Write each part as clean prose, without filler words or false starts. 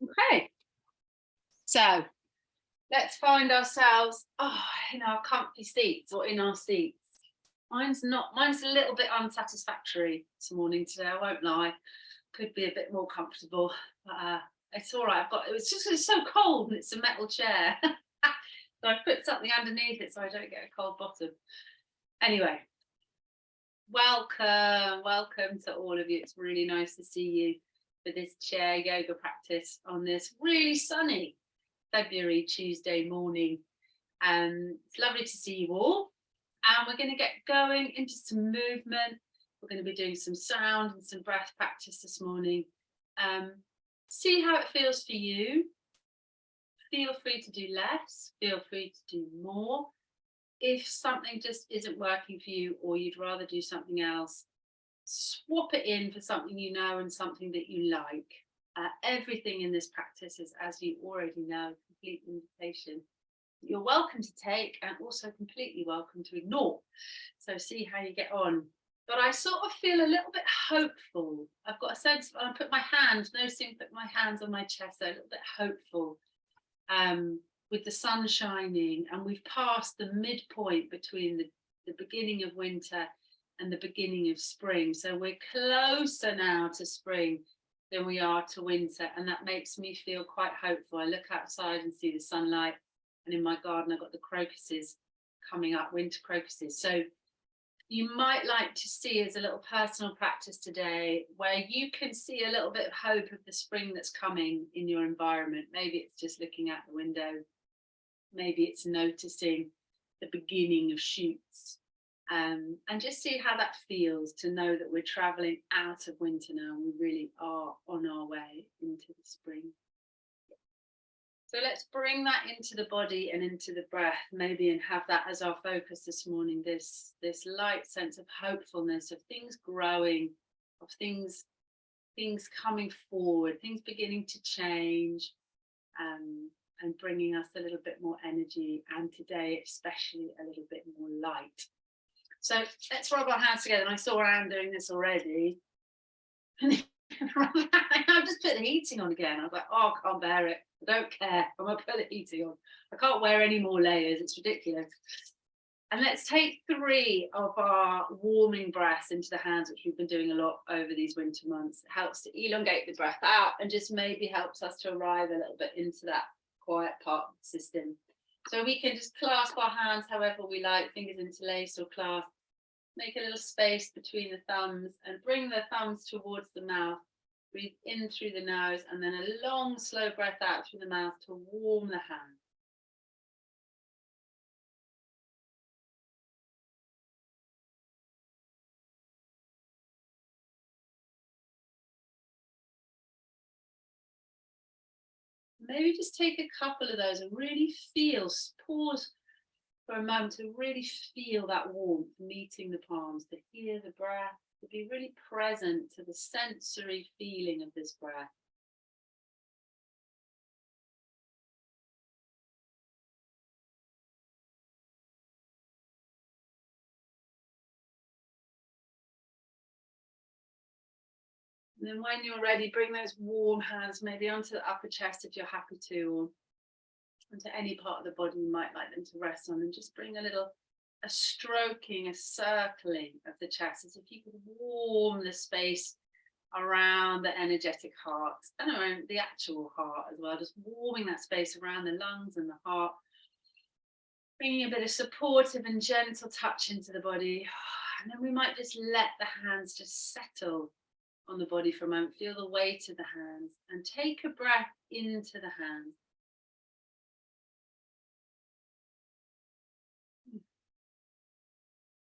Okay, so let's find ourselves in our comfy seats or in our seats. Mine's a little bit unsatisfactory this morning today, I won't lie. Could be a bit more comfortable, but it's all right. It's so cold and it's a metal chair. So I put something underneath it so I don't get a cold bottom. Anyway, welcome to all of you. It's really nice to see you for this chair yoga practice on this really sunny February Tuesday morning. It's lovely to see you all. And we're going to get going into some movement. We're going to be doing some sound and some breath practice this morning. See how it feels for you. Feel free to do less, feel free to do more. If something just isn't working for you or you'd rather do something else, swap it in for something you know and something that you like. Everything in this practice is, as you already know, complete invitation. You're welcome to take and also completely welcome to ignore. So see how you get on. But I sort of feel a little bit hopeful. I've got a sense, I put my hands, noticing put my hands on my chest, so a little bit hopeful. With the sun shining, and we've passed the midpoint between the beginning of winter and the beginning of spring. So we're closer now to spring than we are to winter, and that makes me feel quite hopeful. I look outside and see the sunlight, and in my garden I've got the crocuses coming up, winter crocuses. So you might like to see as a little personal practice today where you can see a little bit of hope of the spring that's coming in your environment. Maybe it's just looking out the window. Maybe it's noticing the beginning of shoots, and just see how that feels to know that we're traveling out of winter now and we really are on our way into the spring. So let's bring that into the body and into the breath, maybe, and have that as our focus this morning, this light sense of hopefulness, of things growing, of things coming forward, things beginning to change, and bringing us a little bit more energy, and today especially a little bit more light. So let's rub our hands together. And I saw Anne doing this already. I've just put the heating on again. I was like, oh, I can't bear it. I don't care. I'm going to put the heating on. I can't wear any more layers. It's ridiculous. And let's take 3 of our warming breaths into the hands, which we've been doing a lot over these winter months. It helps to elongate the breath out and just maybe helps us to arrive a little bit into that quiet part of the system. So we can just clasp our hands however we like, fingers interlaced or clasped. Make a little space between the thumbs and bring the thumbs towards the mouth. Breathe in through the nose and then a long, slow breath out through the mouth to warm the hand. Maybe just take a couple of those and really pause for a moment to really feel that warmth meeting the palms, to hear the breath, to be really present to the sensory feeling of this breath. And then when you're ready, bring those warm hands maybe onto the upper chest if you're happy to, or onto any part of the body you might like them to rest on, and just bring a stroking, a circling of the chest, as if you could warm the space around the energetic heart and around the actual heart as well, just warming that space around the lungs and the heart, bringing a bit of supportive and gentle touch into the body. And then we might just let the hands just settle on the body for a moment, feel the weight of the hands, and take a breath into the hands.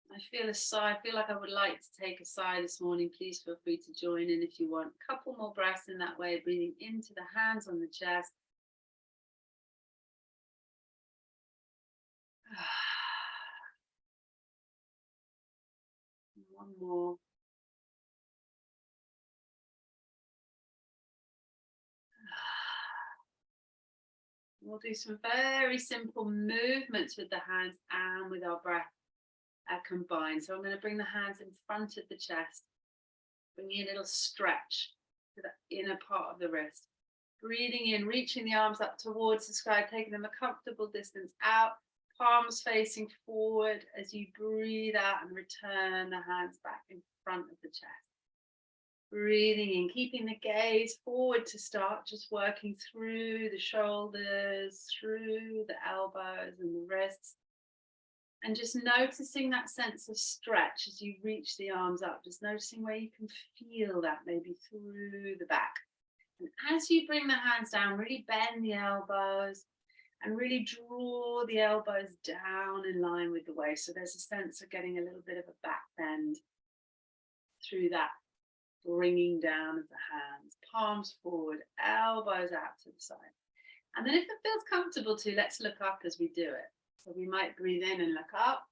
I feel a sigh. I feel like I would like to take a sigh this morning. Please feel free to join in if you want. A couple more breaths in that way, breathing into the hands on the chest. One more. We'll do some very simple movements with the hands and with our breath combined. So I'm going to bring the hands in front of the chest, bringing a little stretch to the inner part of the wrist. Breathing in, reaching the arms up towards the sky, taking them a comfortable distance out, palms facing forward as you breathe out and return the hands back in front of the chest. Breathing in, keeping the gaze forward to start, just working through the shoulders, through the elbows and the wrists. And just noticing that sense of stretch as you reach the arms up, just noticing where you can feel that maybe through the back. And as you bring the hands down, really bend the elbows and really draw the elbows down in line with the waist. So there's a sense of getting a little bit of a back bend through that bringing down of the hands, palms forward, elbows out to the side. And then if it feels comfortable to, let's look up as we do it. So we might breathe in and look up.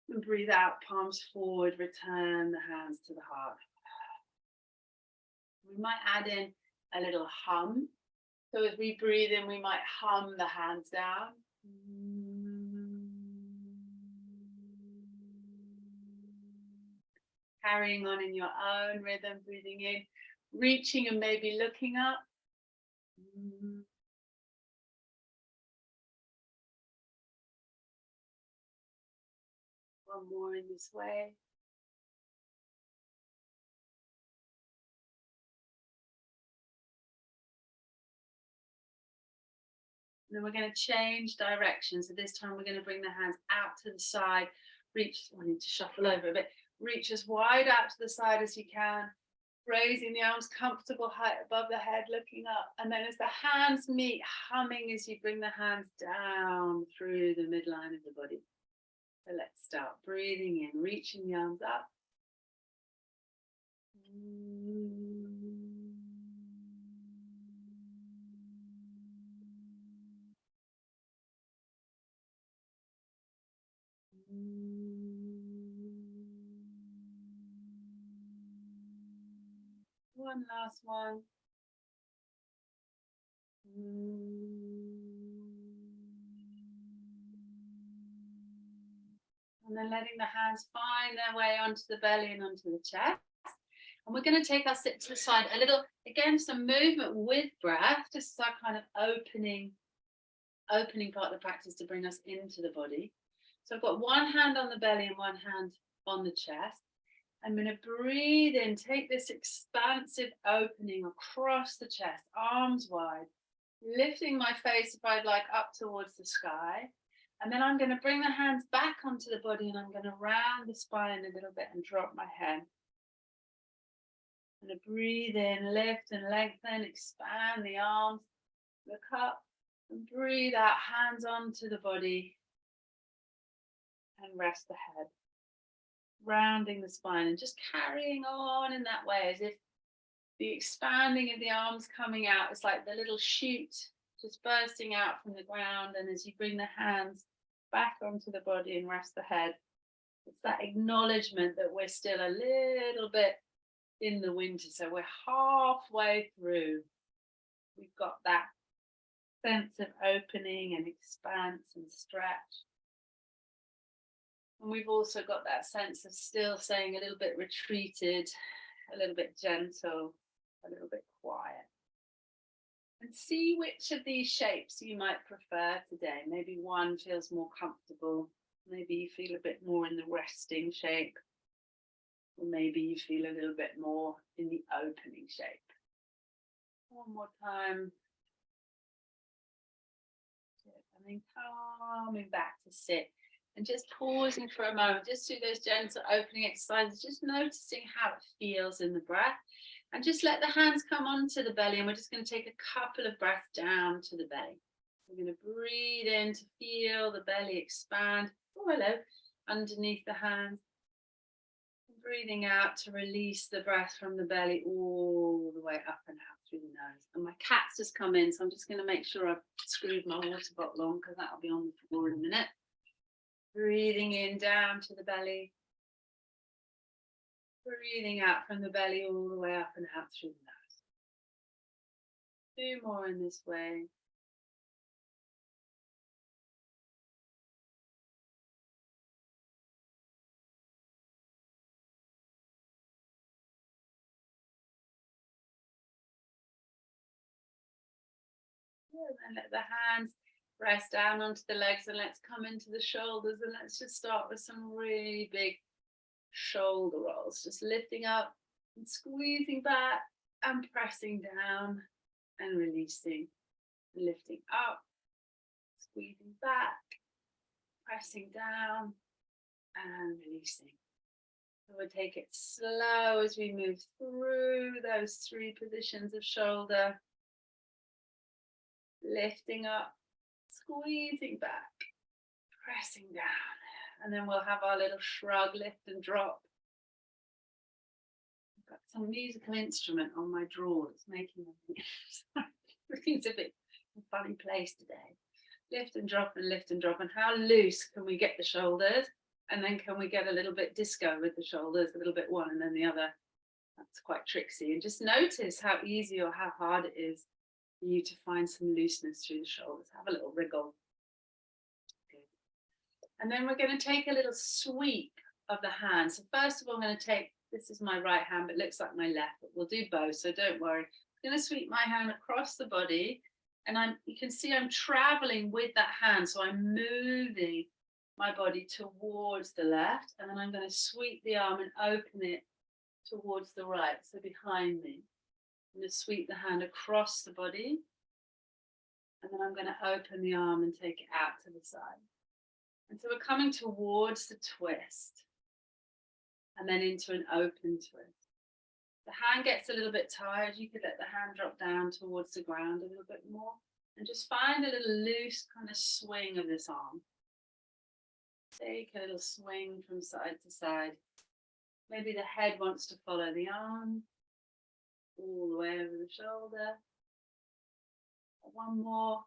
And breathe out, palms forward, return the hands to the heart. We might add in a little hum. So as we breathe in, we might hum the hands down. Carrying on in your own rhythm, breathing in, reaching and maybe looking up. One more in this way. And then we're going to change direction. So this time we're going to bring the hands out to the side. Reach, I need to shuffle over a bit. Reach as wide out to the side as you can. Raising the arms comfortable height above the head, looking up. And then as the hands meet, humming as you bring the hands down through the midline of the body. So let's start breathing in, reaching the arms up. One last one. And then letting the hands find their way onto the belly and onto the chest. And we're going to take our sit to the side a little, again, some movement with breath, just as our kind of opening part of the practice to bring us into the body. So I've got one hand on the belly and one hand on the chest. I'm going to breathe in, take this expansive opening across the chest, arms wide, lifting my face, if I'd like, up towards the sky. And then I'm going to bring the hands back onto the body and I'm going to round the spine a little bit and drop my head. I'm going to breathe in, lift and lengthen, expand the arms, look up and breathe out, hands onto the body and rest the head. Rounding the spine and just carrying on in that way as if the expanding of the arms coming out is like the little shoot just bursting out from the ground. And as you bring the hands back onto the body and rest the head, it's that acknowledgement that we're still a little bit in the winter. So we're halfway through. We've got that sense of opening and expanse and stretch. And we've also got that sense of still staying a little bit retreated, a little bit gentle, a little bit quiet. And see which of these shapes you might prefer today. Maybe one feels more comfortable. Maybe you feel a bit more in the resting shape. Or maybe you feel a little bit more in the opening shape. One more time. And then coming back to sit. And just pausing for a moment, just through those gentle opening exercises, just noticing how it feels in the breath. And just let the hands come onto the belly. And we're just going to take a couple of breaths down to the belly. We're going to breathe in to feel the belly expand. Oh, hello. Underneath the hands. Breathing out to release the breath from the belly all the way up and out through the nose. And my cat's just come in, so I'm just going to make sure I've screwed my water bottle on because that'll be on the floor in a minute. Breathing in down to the belly. Breathing out from the belly all the way up and out through the nose. 2 more in this way. And then let the hands rest down onto the legs, and let's come into the shoulders, and let's just start with some really big shoulder rolls, just lifting up and squeezing back and pressing down and releasing, lifting up, squeezing back, pressing down and releasing. So we'll take it slow as we move through those 3 positions of shoulder, lifting up, squeezing back, pressing down, and then we'll have our little shrug, lift and drop. I've got some musical instrument on my drawer that's making everything's a bit a funny place today. Lift and drop and lift and drop. And how loose can we get the shoulders? And then can we get a little bit disco with the shoulders, a little bit one and then the other? That's quite tricksy. And just notice how easy or how hard it is for you to find some looseness through the shoulders. Have a little wriggle. Good. And then we're going to take a little sweep of the hand. So first of all, I'm going to take, this is my right hand, but it looks like my left, but we'll do both, so don't worry. I'm going to sweep my hand across the body, and you can see I'm traveling with that hand, so I'm moving my body towards the left, and then I'm going to sweep the arm and open it towards the right, so behind me. I'm going to sweep the hand across the body, and then I'm going to open the arm and take it out to the side. And so we're coming towards the twist, and then into an open twist. The hand gets a little bit tired, you could let the hand drop down towards the ground a little bit more, and just find a little loose kind of swing of this arm. Take a little swing from side to side. Maybe the head wants to follow the arm, all the way over the shoulder. One more.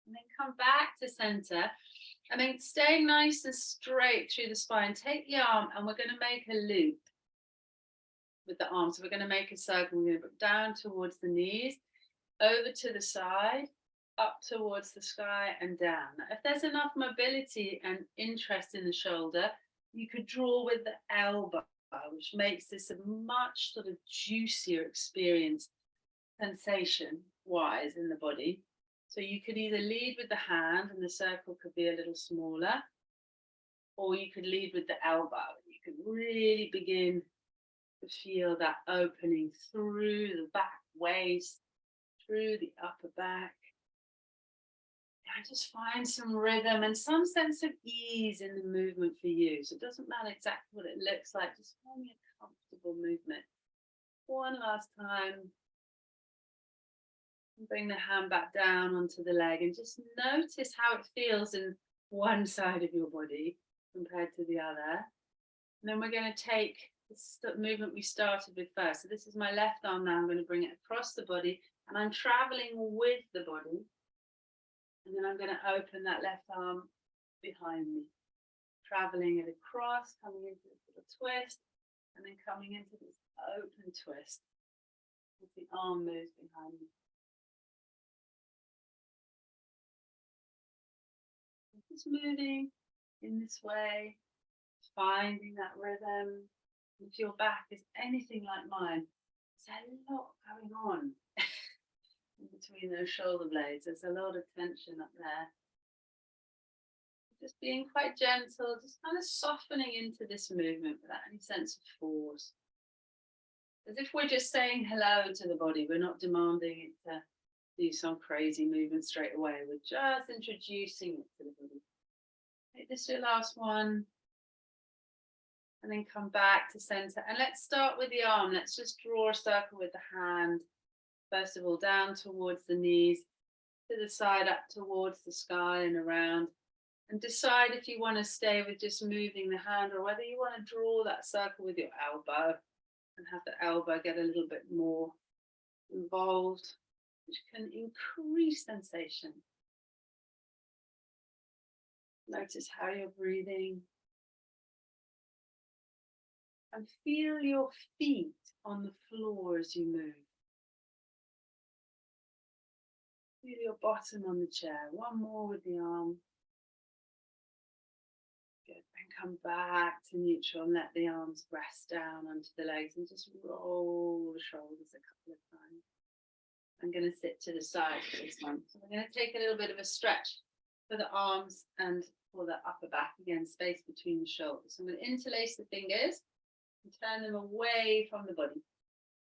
And then come back to center. And then staying nice and straight through the spine. Take the arm and we're going to make a loop with the arm. So we're going to make a circle. We're going to put down towards the knees, over to the side, up towards the sky and down. Now, if there's enough mobility and interest in the shoulder, you could draw with the elbow, which makes this a much sort of juicier experience sensation-wise in the body. So you could either lead with the hand and the circle could be a little smaller, or you could lead with the elbow. You could really begin to feel that opening through the back waist, through the upper back. And just find some rhythm and some sense of ease in the movement for you. So it doesn't matter exactly what it looks like, just find a comfortable movement. One last time. Bring the hand back down onto the leg and just notice how it feels in one side of your body compared to the other. And then we're going to take the movement we started with first. So this is my left arm now. I'm going to bring it across the body and I'm traveling with the body. And then I'm going to open that left arm behind me, traveling it across, coming into this little twist, and then coming into this open twist as the arm moves behind me. Just moving in this way, finding that rhythm. If your back is anything like mine, there's a lot going on in between those shoulder blades. There's a lot of tension up there. Just being quite gentle, just kind of softening into this movement without any sense of force. As if we're just saying hello to the body. We're not demanding it to do some crazy movement straight away. We're just introducing it to the body. Take this your last one. And then come back to center. And let's start with the arm. Let's just draw a circle with the hand. First of all, down towards the knees, to the side, up towards the sky and around. And decide if you want to stay with just moving the hand or whether you want to draw that circle with your elbow and have the elbow get a little bit more involved, which can increase sensation. Notice how you're breathing. And feel your feet on the floor as you move. Feel your bottom on the chair. One more with the arm. Good. And come back to neutral and let the arms rest down onto the legs and just roll the shoulders a couple of times. I'm going to sit to the side for this one. So I'm going to take a little bit of a stretch for the arms and for the upper back. Again, space between the shoulders. So I'm going to interlace the fingers and turn them away from the body.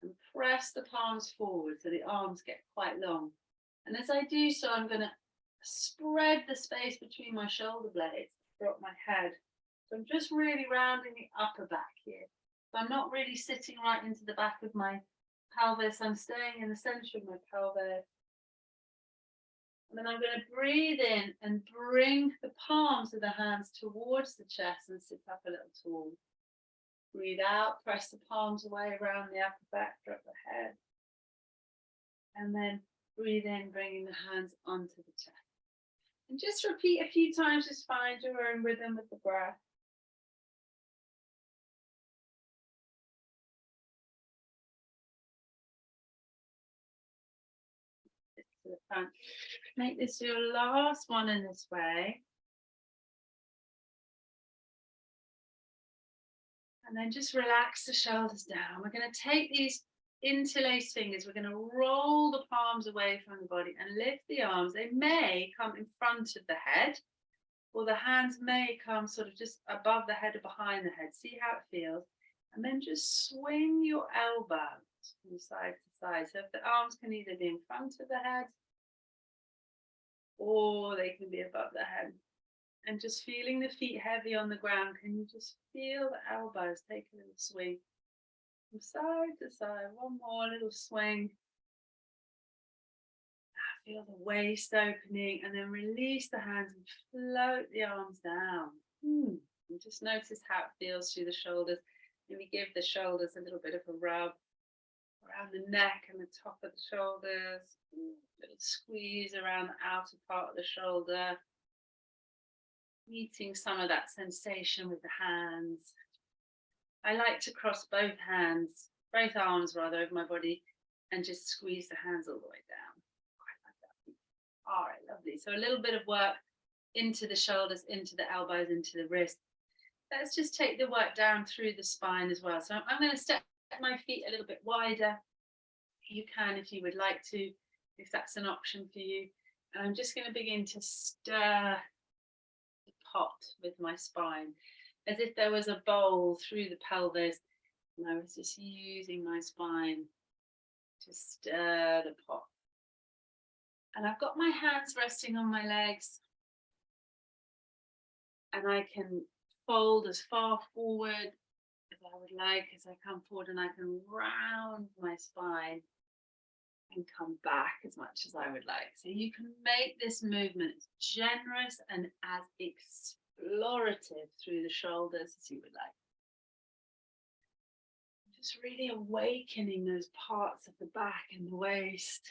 And press the palms forward so the arms get quite long. And as I do so, I'm going to spread the space between my shoulder blades, drop my head. So I'm just really rounding the upper back here. So I'm not really sitting right into the back of my pelvis. I'm staying in the center of my pelvis. And then I'm going to breathe in and bring the palms of the hands towards the chest and sit up a little tall. Breathe out, press the palms away around the upper back, drop the head. And then breathe in, bringing the hands onto the chest. And just repeat a few times, just find your own rhythm with the breath. To the front. Make this your last one in this way. And then just relax the shoulders down. We're going to take these interlaced fingers. We're going to roll the palms away from the body and lift the arms. They may come in front of the head, or the hands may come sort of just above the head or behind the head. See how it feels. And then just swing your elbows from side to side. So if the arms can either be in front of the head or they can be above the head. And just feeling the feet heavy on the ground, can you just feel the elbows take a little swing from side to side? One more little swing. Feel the waist opening, and then release the hands and float the arms down. And just notice how it feels through the shoulders. Maybe give the shoulders a little bit of a rub around the neck and the top of the shoulders. A little squeeze around the outer part of the shoulder. Meeting some of that sensation with the hands. I like to cross both arms rather, over my body and just squeeze the hands all the way down. Quite like that. All right, lovely. So a little bit of work into the shoulders, into the elbows, into the wrists. Let's just take the work down through the spine as well. So I'm going to step my feet a little bit wider. You can, if you would like to, if that's an option for you. And I'm just going to begin to stir the pot with my spine, as if there was a bowl through the pelvis, and I was just using my spine to stir the pot. And I've got my hands resting on my legs, and I can fold as far forward as I would like as I come forward, and I can round my spine and come back as much as I would like. So you can make this movement as generous and as explorative through the shoulders as you would like. Just really awakening those parts of the back and the waist.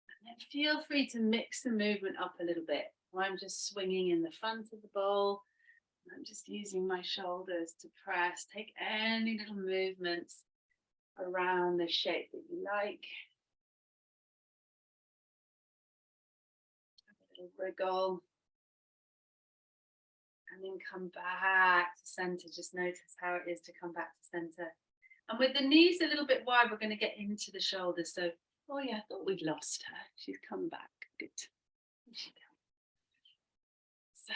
And then feel free to mix the movement up a little bit. I'm just swinging in the front of the bowl. I'm just using my shoulders to press. Take any little movements around the shape that you like. A little wriggle. And then come back to center. Just notice how it is to come back to center. And with the knees a little bit wide, we're going to get into the shoulders. So, oh yeah, I thought we'd lost her. She's come back. Good. So,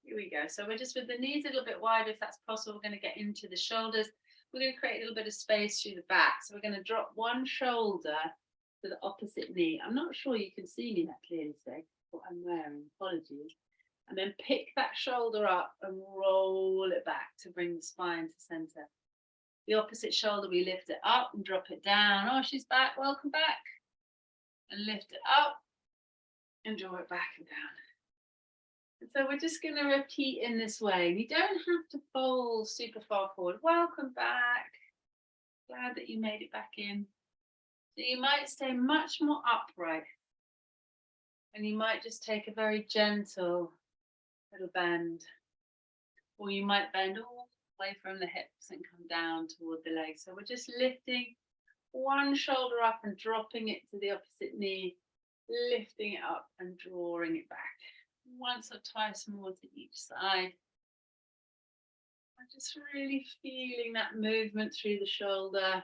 here we go. So we're just with the knees a little bit wide, if that's possible. We're going to get into the shoulders. We're going to create a little bit of space through the back. So we're going to drop one shoulder to the opposite knee. I'm not sure you can see me that clearly today, what I'm wearing. Apologies. And then pick that shoulder up and roll it back to bring the spine to center. The opposite shoulder, we lift it up and drop it down. Oh, she's back. Welcome back. And lift it up and draw it back and down. And so we're just going to repeat in this way. You don't have to fold super far forward. Welcome back. Glad that you made it back in. So you might stay much more upright. And you might just take a very gentle little bend. Or you might bend all the way from the hips and come down toward the legs. So we're just lifting one shoulder up and dropping it to the opposite knee. Lifting it up and drawing it back. Once or twice more to each side. I'm just really feeling that movement through the shoulder.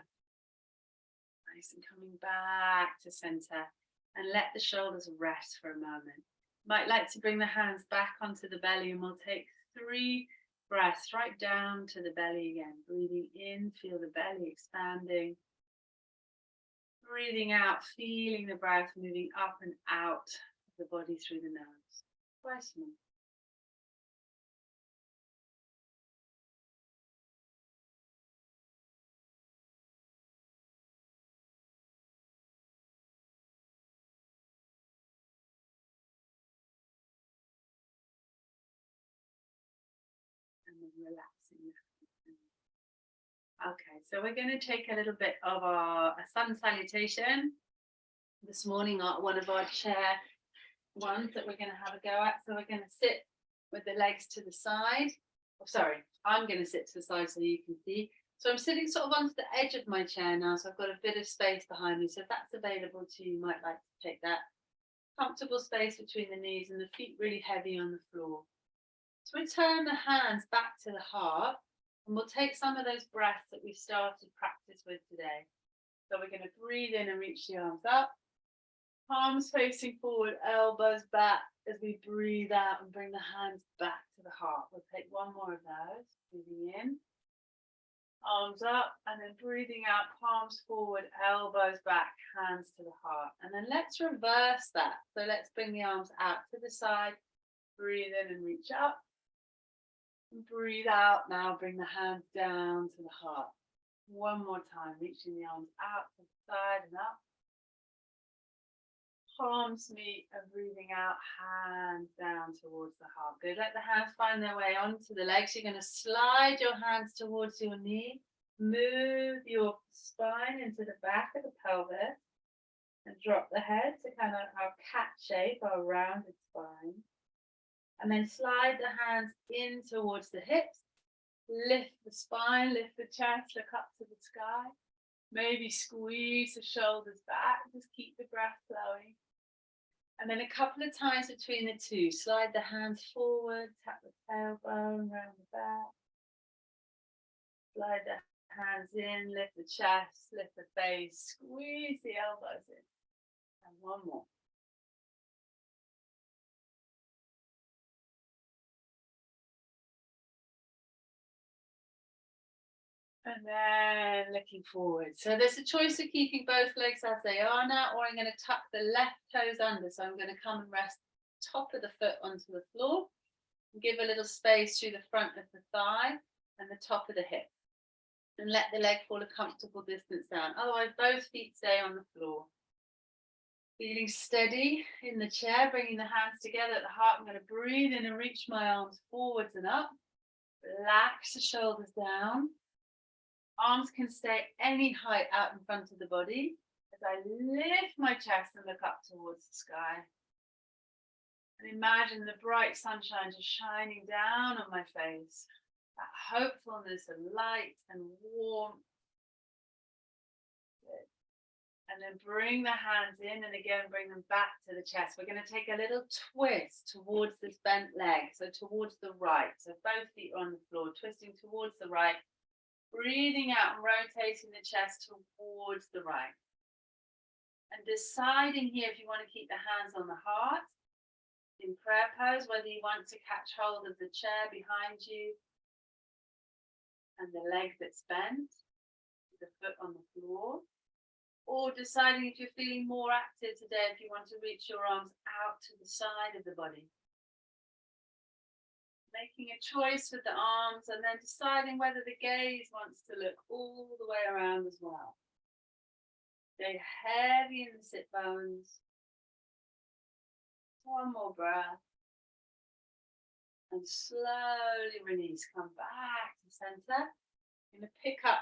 Nice, and coming back to center, and let the shoulders rest for a moment. Might like to bring the hands back onto the belly, and we'll take 3 breaths right down to the belly again. Breathing in, feel the belly expanding. Breathing out, feeling the breath moving up and out of the body through the nose. Twice more. And then relaxing. Okay, so we're going to take a little bit of a sun salutation. This morning, one of our chair ones that we're going to have a go at. So we're going to sit with the legs to the side. Oh, sorry, I'm going to sit to the side so you can see. So I'm sitting sort of onto the edge of my chair now, so I've got a bit of space behind me. So if that's available to you, you might like to take that. Comfortable space between the knees and the feet really heavy on the floor. So we turn the hands back to the heart, and we'll take some of those breaths that we started practice with today. So we're going to breathe in and reach the arms up. Palms facing forward, elbows back as we breathe out and bring the hands back to the heart. We'll take one more of those. Breathing in, arms up, and then breathing out, palms forward, elbows back, hands to the heart. And then let's reverse that. So let's bring the arms out to the side. Breathe in and reach up. Breathe out, now bring the hands down to the heart. One more time, reaching the arms out to the side and up. Palms meet and breathing out, hands down towards the heart. Good, let the hands find their way onto the legs. You're going to slide your hands towards your knee. Move your spine into the back of the pelvis and drop the head to kind of our cat shape, our rounded spine. And then slide the hands in towards the hips. Lift the spine, lift the chest, look up to the sky. Maybe squeeze the shoulders back, just keep the breath flowing. And then a couple of times between the two, slide the hands forward, tap the tailbone, round the back. Slide the hands in, lift the chest, lift the face, squeeze the elbows in. And one more. And then looking forward. So there's a choice of keeping both legs as they are now, or I'm going to tuck the left toes under. So I'm going to come and rest top of the foot onto the floor. And give a little space through the front of the thigh and the top of the hip. And let the leg fall a comfortable distance down. Otherwise, both feet stay on the floor. Feeling steady in the chair, bringing the hands together at the heart. I'm going to breathe in and reach my arms forwards and up. Relax the shoulders down. Arms can stay any height out in front of the body as I lift my chest and look up towards the sky. And imagine the bright sunshine just shining down on my face. That hopefulness and light and warmth. Good. And then bring the hands in and again bring them back to the chest. We're going to take a little twist towards this bent leg, so towards the right. So both feet are on the floor, twisting towards the right. Breathing out and rotating the chest towards the right. And deciding here if you want to keep the hands on the heart in prayer pose, whether you want to catch hold of the chair behind you and the leg that's bent, the foot on the floor, or deciding if you're feeling more active today, if you want to reach your arms out to the side of the body. Making a choice with the arms and then deciding whether the gaze wants to look all the way around as well. Stay heavy in the sit bones. One more breath. And slowly release. Come back to center. You're going to pick up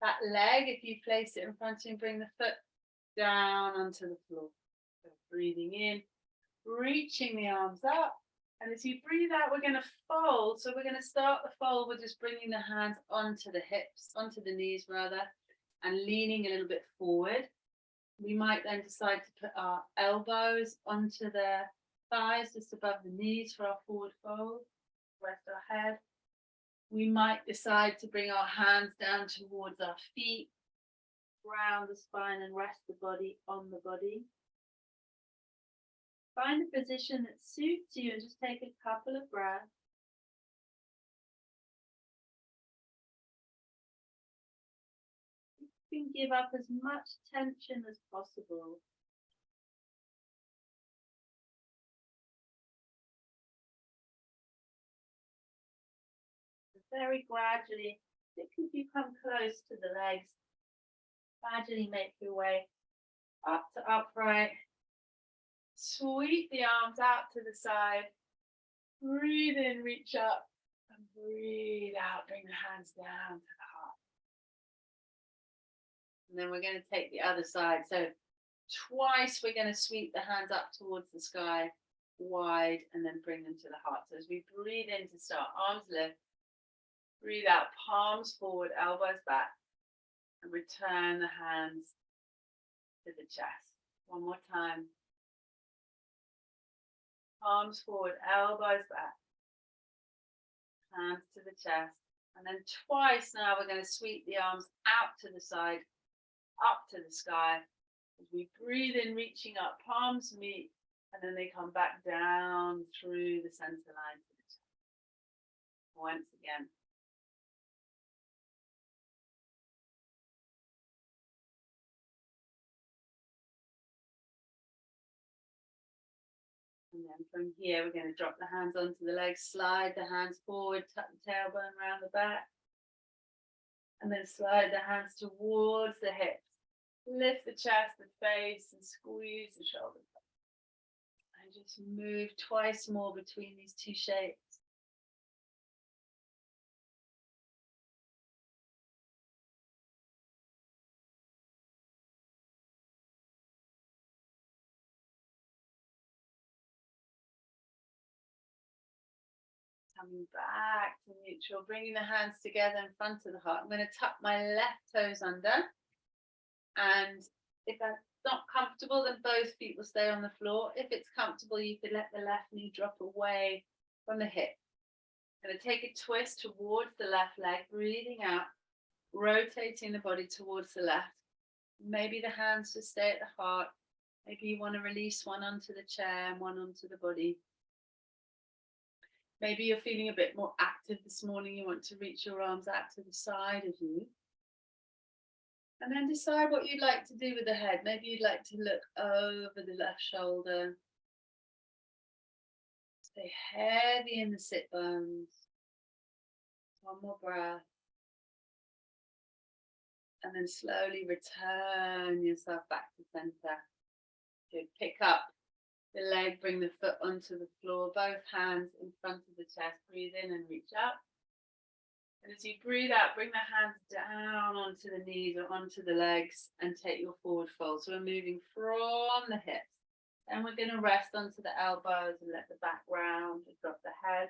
that leg. If you place it in front of you, bring the foot down onto the floor. So breathing in, reaching the arms up. And as you breathe out, we're going to fold. So we're going to start the fold with just bringing the hands onto the hips, onto the knees rather, and leaning a little bit forward. We might then decide to put our elbows onto the thighs, just above the knees for our forward fold. Rest our head. We might decide to bring our hands down towards our feet round the spine and rest the body on the body. Find a position that suits you and just take a couple of breaths. You can give up as much tension as possible. Very gradually, particularly if you come close to the legs, gradually make your way up to upright. Sweep the arms out to the side. Breathe in, reach up, and breathe out. Bring the hands down to the heart. And then we're going to take the other side. So twice we're going to sweep the hands up towards the sky, wide, and then bring them to the heart. So as we breathe in to start, arms lift. Breathe out, palms forward, elbows back, and return the hands to the chest. One more time. Palms forward, elbows back, hands to the chest. And then twice now we're going to sweep the arms out to the side, up to the sky. As we breathe in, reaching up, palms meet, and then they come back down through the center line to the chest. Once again. And then from here, we're going to drop the hands onto the legs, slide the hands forward, tuck the tailbone around the back. And then slide the hands towards the hips. Lift the chest, the face, and squeeze the shoulders up. And just move twice more between these two shapes. Coming back to neutral, bringing the hands together in front of the heart. I'm going to tuck my left toes under. And if that's not comfortable, then both feet will stay on the floor. If it's comfortable, you could let the left knee drop away from the hip. I'm going to take a twist towards the left leg, breathing out, rotating the body towards the left. Maybe the hands just stay at the heart. Maybe you want to release one onto the chair and one onto the body. Maybe you're feeling a bit more active this morning. You want to reach your arms out to the side of you. And then decide what you'd like to do with the head. Maybe you'd like to look over the left shoulder. Stay heavy in the sit bones. One more breath. And then slowly return yourself back to center. Good. Pick up the leg, bring the foot onto the floor, both hands in front of the chest. Breathe in and reach up. And as you breathe out, bring the hands down onto the knees or onto the legs and take your forward fold. So we're moving from the hips. And we're going to rest onto the elbows and let the back round and drop the head.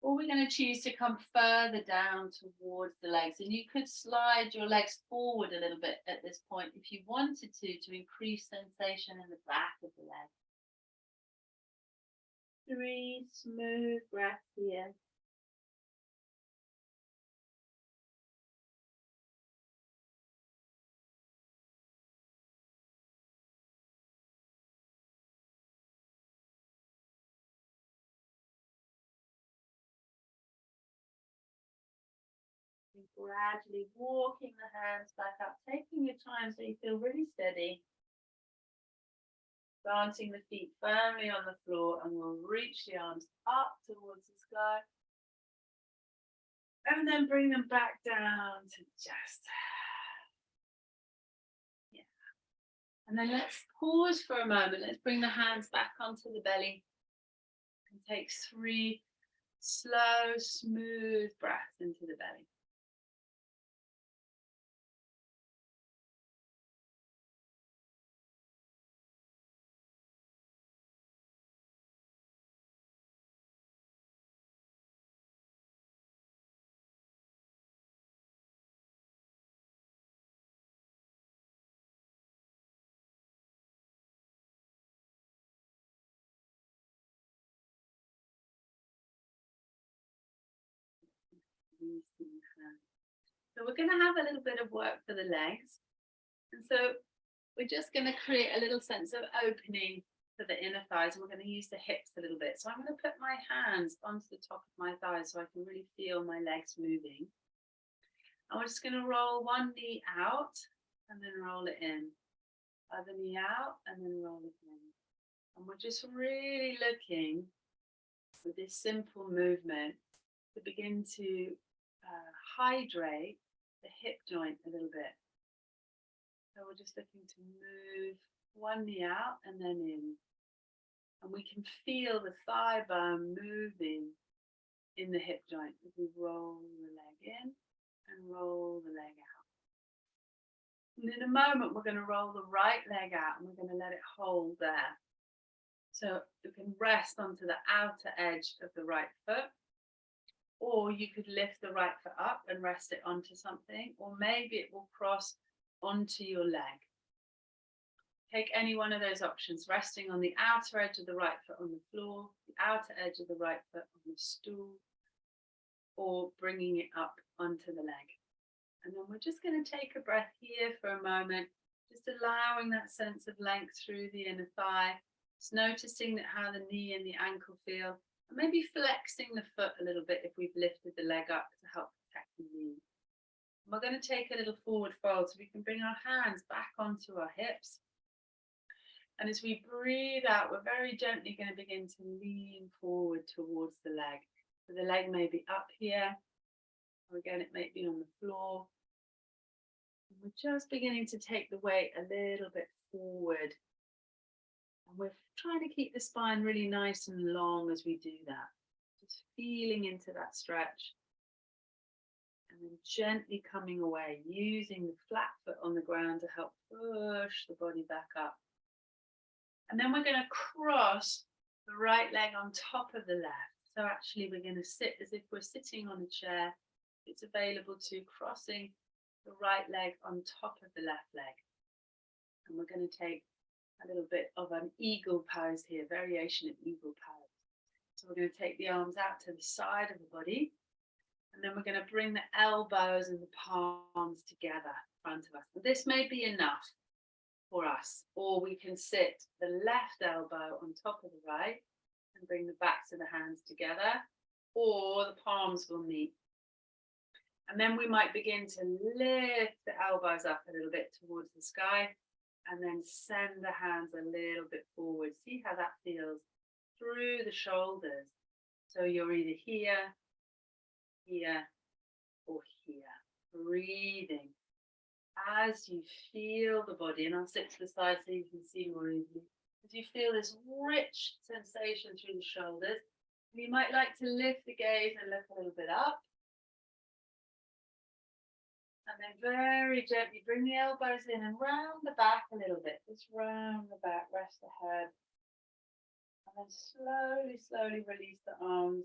Or we're going to choose to come further down towards the legs. And you could slide your legs forward a little bit at this point if you wanted to increase sensation in the back of the leg. 3 smooth breaths here. Gradually walking the hands back up, taking your time so you feel really steady. Planting the feet firmly on the floor, and we'll reach the arms up towards the sky. And then bring them back down to the chest. Yeah. And then let's pause for a moment. Let's bring the hands back onto the belly. And take 3 slow, smooth breaths into the belly. So we're going to have a little bit of work for the legs. And so we're just going to create a little sense of opening for the inner thighs, and we're going to use the hips a little bit. So I'm going to put my hands onto the top of my thighs so I can really feel my legs moving. And we're just going to roll one knee out and then roll it in. Other knee out and then roll it in. And we're just really looking with this simple movement to begin to hydrate the hip joint a little bit. So we're just looking to move one knee out and then in. And we can feel the thigh bone moving in the hip joint as we roll the leg in and roll the leg out. And in a moment, we're going to roll the right leg out and we're going to let it hold there. So you can rest onto the outer edge of the right foot, or you could lift the right foot up and rest it onto something, or maybe it will cross onto your leg. Take any one of those options, resting on the outer edge of the right foot on the floor, the outer edge of the right foot on the stool, or bringing it up onto the leg. And then we're just going to take a breath here for a moment, just allowing that sense of length through the inner thigh, just noticing how the knee and the ankle feel, and maybe flexing the foot a little bit if we've lifted the leg up to help protect the knee. And we're going to take a little forward fold so we can bring our hands back onto our hips. And as we breathe out, we're very gently going to begin to lean forward towards the leg. So the leg may be up here, or again, it may be on the floor. And we're just beginning to take the weight a little bit forward. And we're trying to keep the spine really nice and long as we do that. Just feeling into that stretch. And then gently coming away, using the flat foot on the ground to help push the body back up. And then we're going to cross the right leg on top of the left. So actually we're going to sit as if we're sitting on a chair. It's available to crossing the right leg on top of the left leg. And we're going to take a little bit of an eagle pose here, variation of eagle pose. So we're going to take the arms out to the side of the body. And then we're going to bring the elbows and the palms together in front of us. And this may be enough for us, or we can sit the left elbow on top of the right and bring the backs of the hands together, or the palms will meet. And then we might begin to lift the elbows up a little bit towards the sky and then send the hands a little bit forward. See how that feels through the shoulders. So you're either here, here, or here. Breathing as you feel the body, and I'll sit to the side so you can see more easily. As you feel this rich sensation through the shoulders, you might like to lift the gaze and look a little bit up. And then very gently bring the elbows in and round the back a little bit. Just round the back, rest the head. And then slowly, slowly release the arms.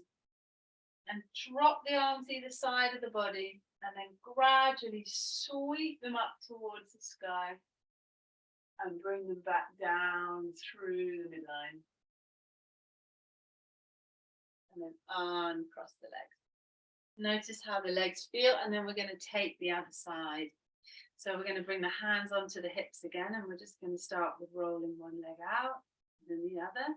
And drop the arms either side of the body. And then gradually sweep them up towards the sky. And bring them back down through the midline. And then uncross the legs. Notice how the legs feel, and then we're going to take the other side. So we're going to bring the hands onto the hips again, and we're just going to start with rolling one leg out, and then the other.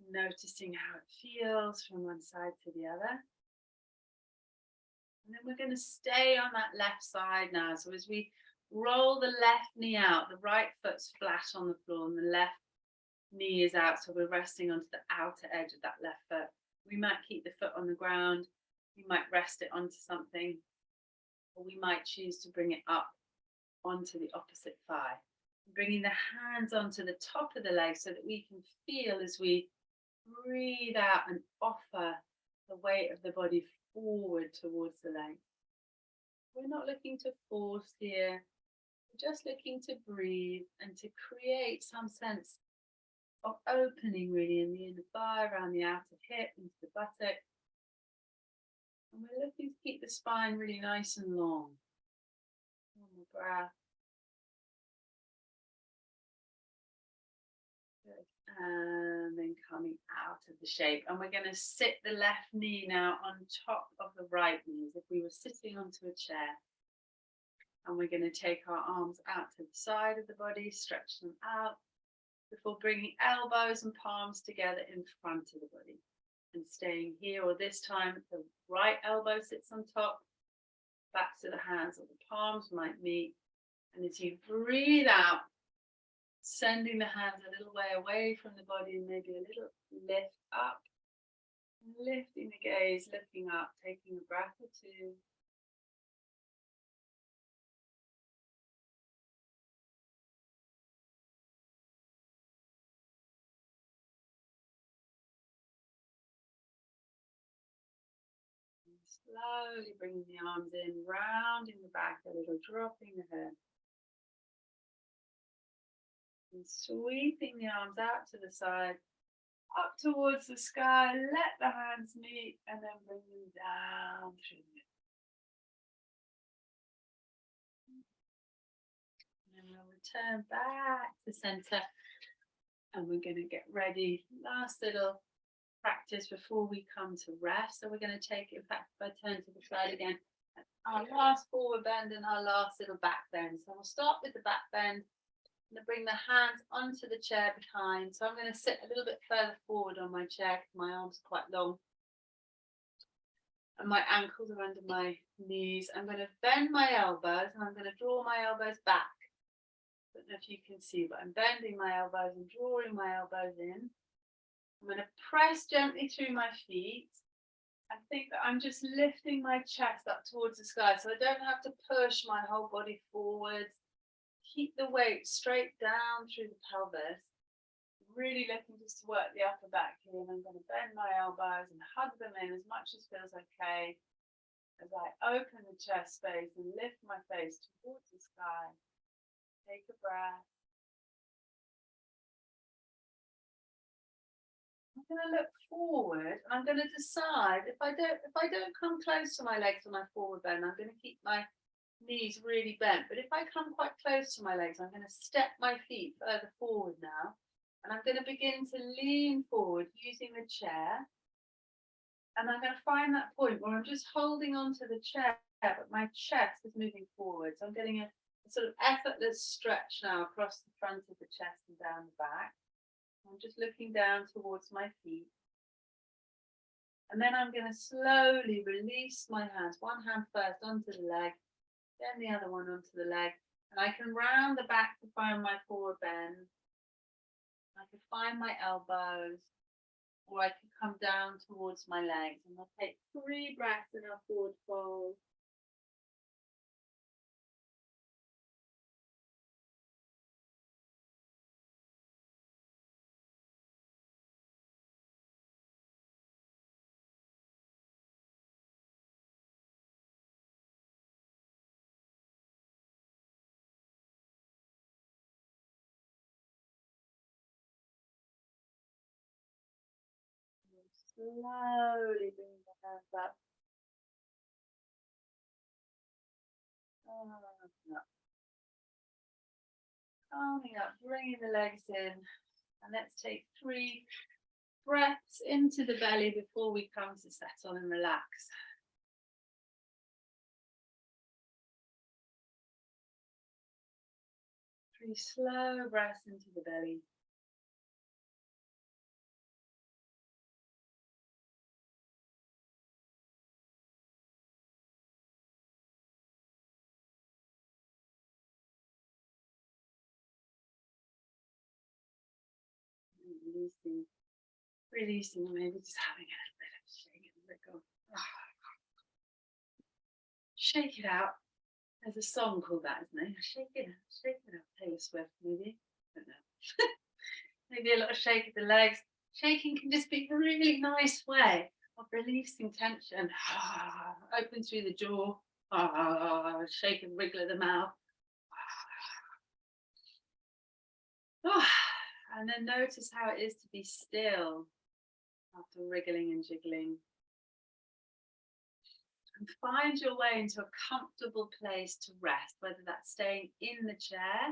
Noticing how it feels from one side to the other. And then we're going to stay on that left side now. So as we roll the left knee out, the right foot's flat on the floor, and the left knee is out, so we're resting onto the outer edge of that left foot. We might keep the foot on the ground, we might rest it onto something, or we might choose to bring it up onto the opposite thigh. Bringing the hands onto the top of the leg so that we can feel as we breathe out and offer the weight of the body forward towards the leg. We're not looking to force here, we're just looking to breathe and to create some sense of opening really in the inner thigh, around the outer hip, into the buttock. And we're looking to keep the spine really nice and long. One more breath. Good. And then coming out of the shape. And we're going to sit the left knee now on top of the right knee as if we were sitting onto a chair. And we're going to take our arms out to the side of the body, stretch them out before bringing elbows and palms together in front of the body. And staying here, or this time the right elbow sits on top, back to the hands or the palms might meet. And as you breathe out, sending the hands a little way away from the body and maybe a little lift up. Lifting the gaze, looking up, taking a breath or two. And slowly bringing the arms in, rounding the back a little, dropping the head. And sweeping the arms out to the side, up towards the sky, let the hands meet, and then bring them down through the middle. And then we'll return back to center, and we're going to get ready. Last little practice before we come to rest. So we're going to take, in fact, if I turn to the side again, our last forward bend and our last little back bend. So we'll start with the back bend. I'm going to bring the hands onto the chair behind. So I'm going to sit a little bit further forward on my chair because my arms are quite long. And my ankles are under my knees. I'm going to bend my elbows and I'm going to draw my elbows back. I don't know if you can see, but I'm bending my elbows and drawing my elbows in. I'm going to press gently through my feet. I think that I'm just lifting my chest up towards the sky so I don't have to push my whole body forwards. Keep the weight straight down through the pelvis. Really looking just to work the upper back here, and I'm going to bend my elbows and hug them in as much as feels okay as I open the chest space and lift my face towards the sky. Take a breath. I'm going to look forward and I'm going to decide if I don't come close to my legs or my forward bend, I'm going to keep my knees really bent. But if I come quite close to my legs, I'm going to step my feet further forward now. And I'm going to begin to lean forward using the chair. And I'm going to find that point where I'm just holding onto the chair, but my chest is moving forward. So I'm getting a sort of effortless stretch now across the front of the chest and down the back. I'm just looking down towards my feet. And then I'm going to slowly release my hands, one hand first onto the leg, then the other one onto the leg. And I can round the back to find my forward bend. I can find my elbows, or I can come down towards my legs. And I'll take 3 breaths in our forward fold. Slowly bring the hands up. Calming up, bringing the legs in. And let's take 3 breaths into the belly before we come to settle and relax. 3 slow breaths into the belly. Releasing, maybe just having a little bit of shake and let go. Shake it out. There's a song called that, isn't there? Shake it out. Taylor Swift, maybe. I don't know. Maybe a little shake of the legs. Shaking can just be a really nice way of releasing tension. Open through the jaw. Shake and wriggle of the mouth. And then notice how it is to be still after wriggling and jiggling. And find your way into a comfortable place to rest, whether that's staying in the chair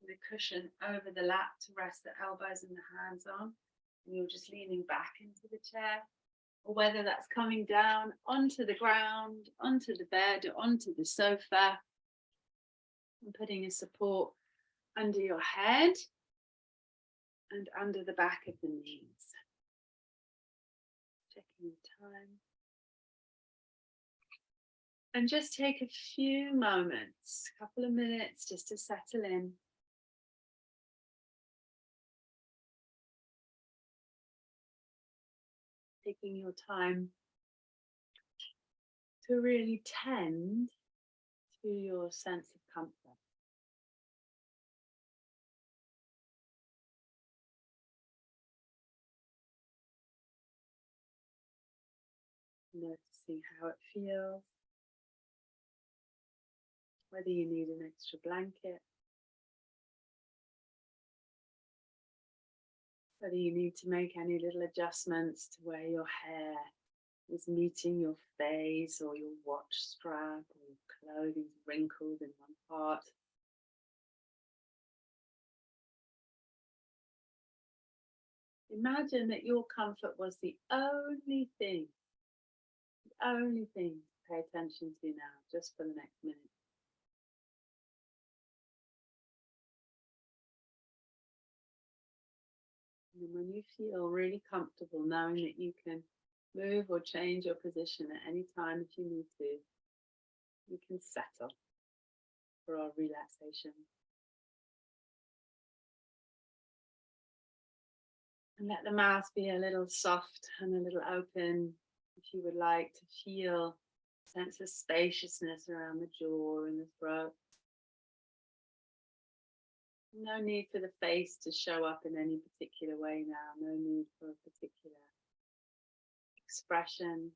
with a cushion over the lap to rest the elbows and the hands on, and you're just leaning back into the chair, or whether that's coming down onto the ground, onto the bed, or onto the sofa, And putting a support under your head and under the back of the knees. Checking the time. And just take a few moments, a couple of minutes just to settle in. Taking your time to really tend to your sense of comfort. Noticing how it feels, whether you need an extra blanket, whether you need to make any little adjustments to where your hair is meeting your face or your watch strap or your clothing's wrinkled in one part. Imagine that your comfort was the only thing to pay attention to now, just for the next minute. And when you feel really comfortable knowing that you can move or change your position at any time if you need to, you can settle for our relaxation. And let the mouth be a little soft and a little open if you would like to feel a sense of spaciousness around the jaw and the throat. No need for the face to show up in any particular way now. No need for a particular expression.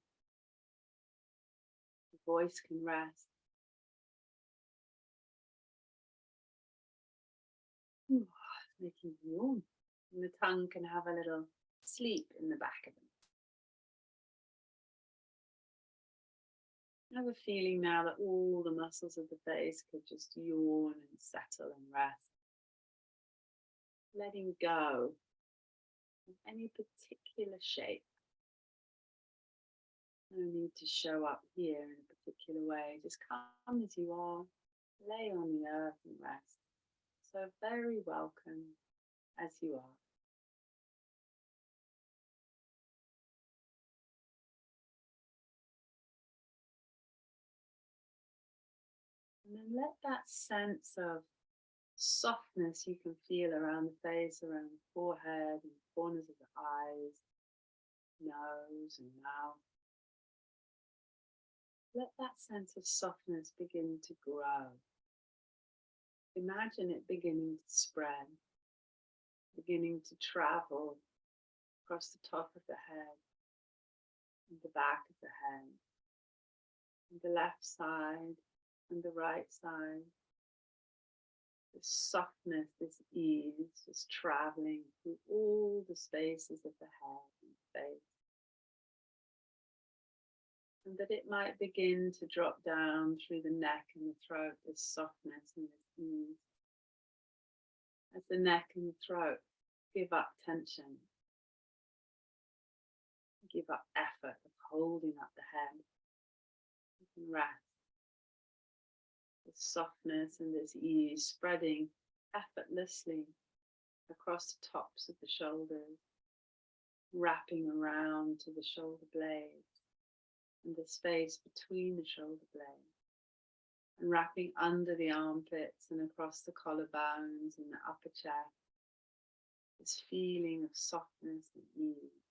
The voice can rest. Making you yawn. And the tongue can have a little sleep in the back of it. I have a feeling now that all the muscles of the face could just yawn and settle and rest. Letting go of any particular shape. No need to show up here in a particular way. Just come as you are. Lay on the earth and rest. So very welcome as you are. And then let that sense of softness you can feel around the face, around the forehead, and the corners of the eyes, nose and mouth. Let that sense of softness begin to grow. Imagine it beginning to spread, beginning to travel across the top of the head, and the back of the head, and the left side and the right side. This softness, this ease, just traveling through all the spaces of the head and face. And that it might begin to drop down through the neck and the throat, this softness and this ease. As the neck and the throat give up tension, give up effort of holding up the head, you can rest. This softness and this ease spreading effortlessly across the tops of the shoulders, wrapping around to the shoulder blades and the space between the shoulder blades, and wrapping under the armpits and across the collarbones and the upper chest. This feeling of softness and ease,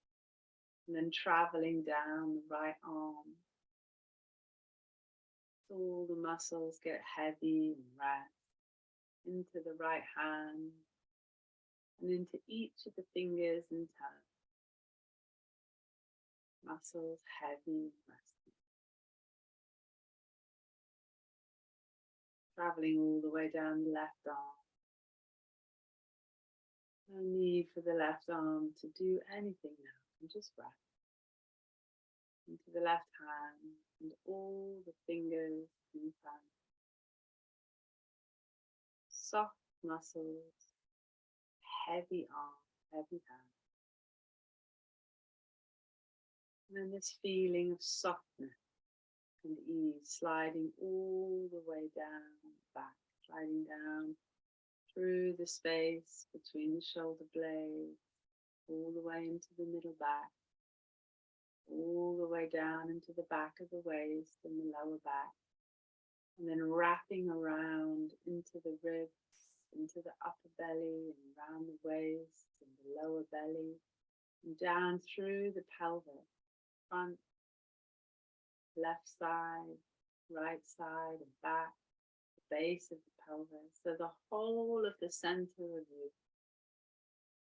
and then traveling down the right arm. All the muscles get heavy and rest into the right hand and into each of the fingers and toes. Muscles heavy and resting. Traveling all the way down the left arm. No need for the left arm to do anything now, and just rest. Into the left hand and all the fingers and toes. Soft muscles, heavy arm, heavy hand. And then this feeling of softness and ease sliding all the way down the back, sliding through the space between the shoulder blades, all the way into the middle back, all the way down into the back of the waist and the lower back, and then wrapping around into the ribs, into the upper belly and around the waist and the lower belly, and down through the pelvis, front, left side, right side and back, the base of the pelvis. So the whole of the center of you,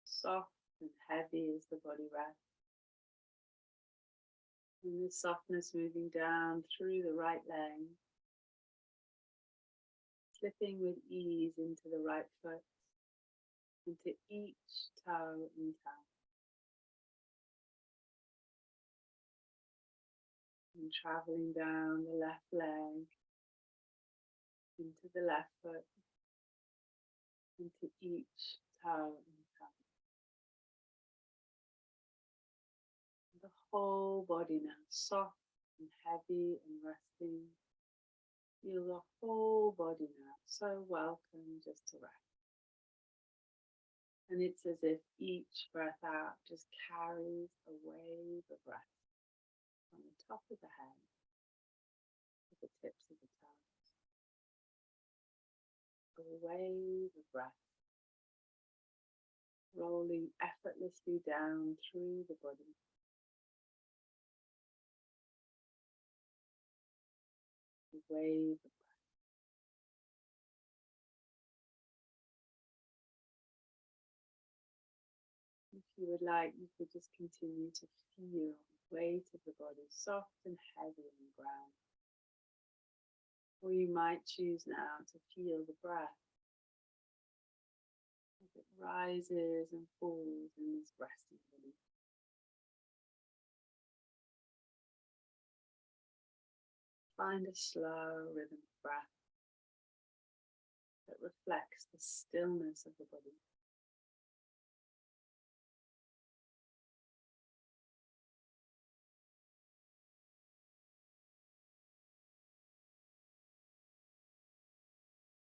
soft and heavy as the body rests. And the softness moving down through the right leg, slipping with ease into the right foot, into each toe and toe. And traveling down the left leg, into the left foot, into each toe and toe. The whole body now, soft and heavy and resting. Feel the whole body now, so welcome just to rest. And it's as if each breath out just carries a wave of breath from the top of the head to the tips of the toes. A wave of breath rolling effortlessly down through the body. A wave of breath. If you would like, you could just continue to feel the weight of the body, soft and heavy on the ground. Or you might choose now to feel the breath as it rises and falls in this resting body. Find a slow rhythm of breath that reflects the stillness of the body.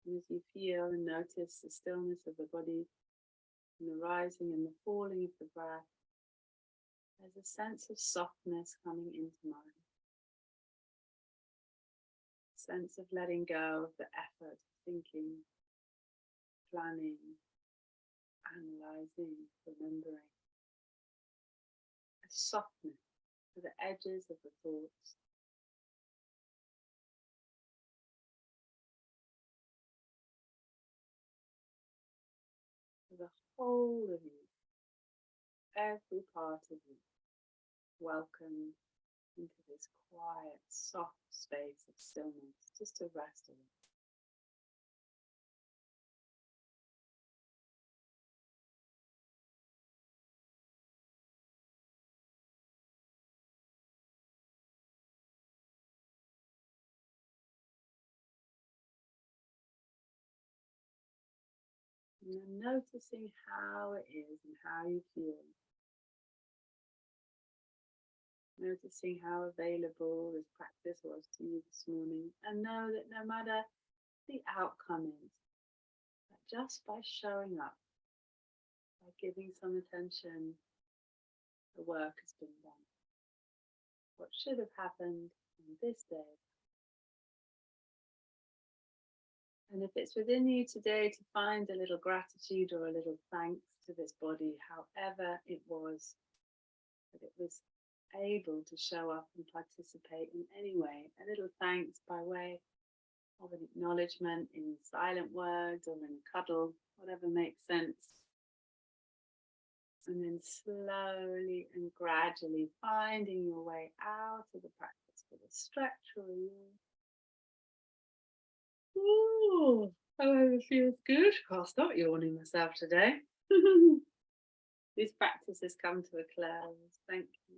And as you feel and notice the stillness of the body and the rising and the falling of the breath, there's a sense of softness coming into mind. A sense of letting go of the effort of thinking, planning, analyzing, remembering. A softness to the edges of the thoughts. The whole of you, every part of you, welcome into this quiet, soft space of stillness, just to rest in it. And then noticing how it is and how you feel. Noticing how available this practice was to you this morning. And know that no matter the outcome is, that just by showing up, by giving some attention, the work has been done. What should have happened on this day. And if it's within you today to find a little gratitude or a little thanks to this body, however it was that it was able to show up and participate in any way, a little thanks by way of an acknowledgement in silent words or in a cuddle, whatever makes sense. And then slowly and gradually finding your way out of the practice with a stretch or a yawn. Ooh, oh, it feels good. I'll stop yawning myself today. This practice has come to a close. Thank you.